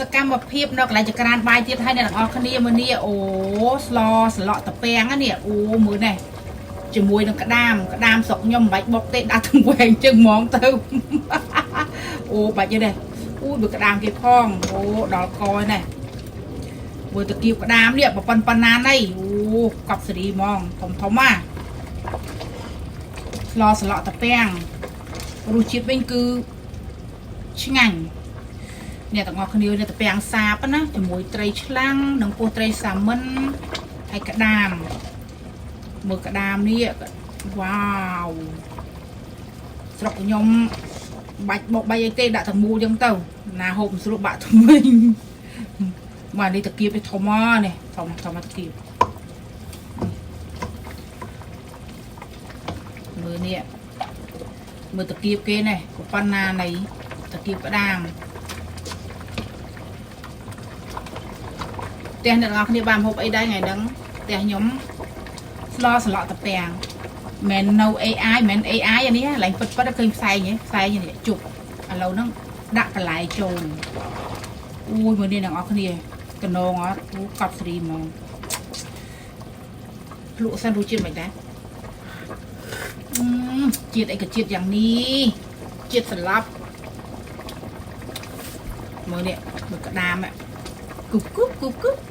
សកម្មភាពនៅកន្លែងចក្រានបាយទៀតហើយអ្នកទាំងអស់គ្នាមើលនេះអូស្លស្លក់តាពាំងនេះអូមើលនេះជាមួយនឹងក្តាមស្រុកខ្ញុំមិនបាច់បុកទេដាក់ទៅវែងជើងហ្មងទៅអូបាច់ទេអូយបើក្តាមគេផងអូដល់កនេះមើលតាគៀបក្តាមនេះប៉ុណ្ណាណៃអូកប់សេរីហ្មងធំណាស្លស្លក់តាពាំងរសជាតិវិញគឺឆ្ងាញ់អ្នកទាំងអស់គ្នានេះតាពាំងសាបណាជាមួយត្រីឆ្លាំងនិងពោះត្រីសាម៉ិនហើយក្តាមមើលក្តាមនេះវ៉ាវស្រុកខ្ញុំបាច់បុកអីទេដាក់តែមូលចឹងទៅណាហូបមិនស្រួលបាក់ថ្មីមកនេះតាគៀបធំមកនេះធំតាគៀបមើលនេះមើលតាគៀបគេនេះប៉ុណ្ណានៃតាគៀបក្តាមផ្ទះអ្នកនរគ្នាបានហូបអីដែរថ្ងៃហ្នឹងផ្ទះខ្ញុំស្លស្លក់តាពាំងមិននៅ AI មិន AI អានេះឡើងពិតឃើញផ្សែងនេះជប់ឥឡូវហ្នឹងដាក់បន្លែចូលអូយមើលនេះអ្នកនរគ្នាកណងអត់អូកប់ស្រីហ្មងភ្លក់សិនរសជាតិមិនដែរជាតិអីក៏ជាតិយ៉ាងនេះជាតិស្លាប់មើលនេះមើលក្តាមគប់